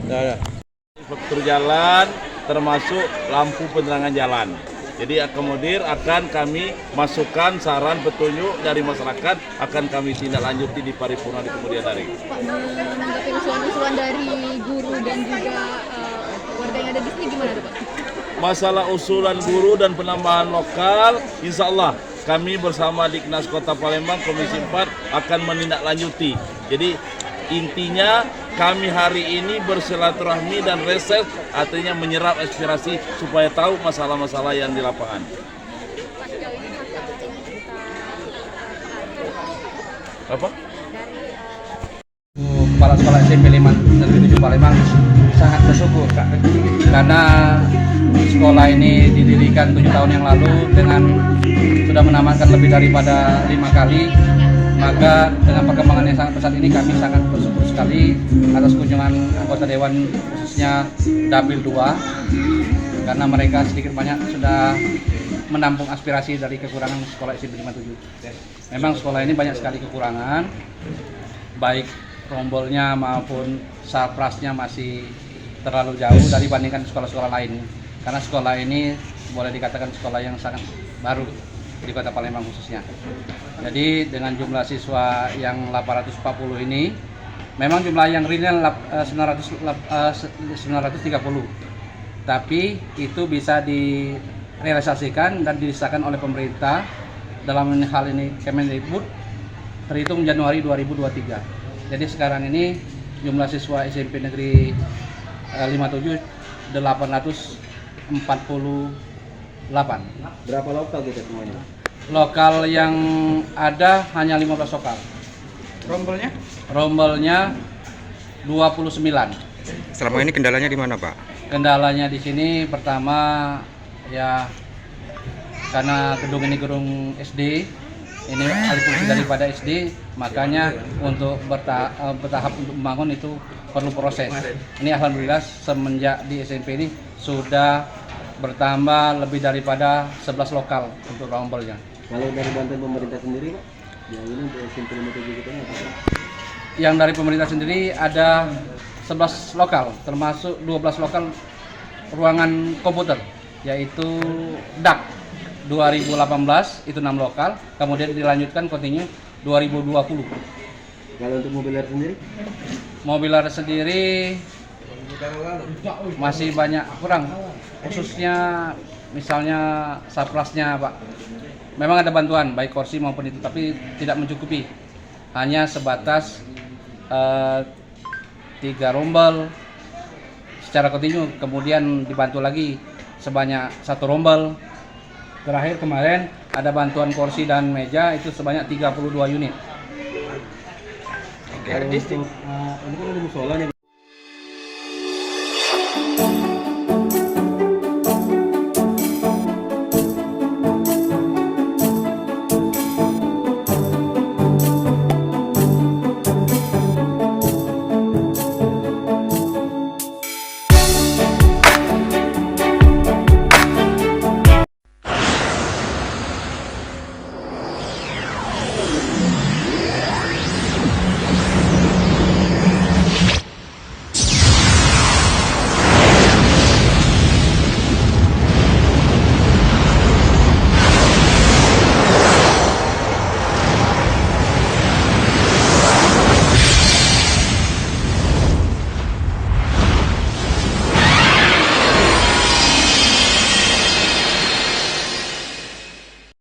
Ada. Infrastruktur jalan termasuk lampu penerangan jalan. Jadi akomodir akan kami masukkan saran petunjuk dari masyarakat, akan kami tindak lanjuti di paripurna di kemudian hari. Pak, menanggapi usulan-usulan dari guru dan juga warga yang ada di sini gimana tuh Pak? Masalah usulan guru dan penambahan lokal, insya Allah kami bersama Diknas Kota Palembang Komisi 4 akan menindaklanjuti. Jadi intinya kami hari ini bersilaturahmi dan reses, artinya menyerap aspirasi supaya tahu masalah-masalah yang di lapangan. Apa? Kepala Sekolah SMP Negeri 7 Palembang sangat bersyukur karena sekolah ini didirikan 7 tahun yang lalu dengan sudah menambahkan lebih daripada 5 kali. Maka dengan perkembangan yang sangat pesat ini kami sangat bersyukur sekali atas kunjungan anggota Dewan khususnya Dapil 2 karena mereka sedikit banyak sudah menampung aspirasi dari kekurangan sekolah SMP 57. Memang sekolah ini banyak sekali kekurangan, baik rombolnya maupun sarprasnya masih terlalu jauh dibandingkan sekolah-sekolah lain. Karena sekolah ini boleh dikatakan sekolah yang sangat baru di Kota Palembang khususnya. Jadi dengan jumlah siswa yang 840 ini, memang jumlah yang realnya 930, tapi itu bisa direalisasikan dan disahkan oleh pemerintah dalam hal ini Kemendikbud terhitung Januari 2023. Jadi sekarang ini jumlah siswa SMP Negeri 57 848. Berapa lokal gitu semuanya? Lokal yang ada hanya 15 lokal. Rombolnya? Rombolnya 29. Selama ini kendalanya di mana, Pak? Kendalanya di sini pertama ya karena gedung ini gedung SD, ini alih fungsi daripada SD, makanya untuk bertahap untuk membangun itu perlu proses. Ini alhamdulillah semenjak di SMP ini sudah bertambah lebih daripada 11 lokal untuk rombolnya. Kalau dari bantuan pemerintah sendiri, Pak, yang ini untuk SMP 57 kita apa? Yang dari pemerintah sendiri ada 11 lokal, termasuk 12 lokal ruangan komputer, yaitu DAK 2018 itu 6 lokal, kemudian dilanjutkan kontinu 2020. Kalau untuk mobiler sendiri? Mobiler sendiri masih banyak kurang, khususnya misalnya sarplasnya Pak. Memang ada bantuan baik kursi maupun itu, tapi tidak mencukupi, hanya sebatas 3 rombel secara kontinu, kemudian dibantu lagi sebanyak 1 rombel. Terakhir kemarin ada bantuan kursi dan meja itu sebanyak 32 unit. Kalau untuk ini kan ada musola nih.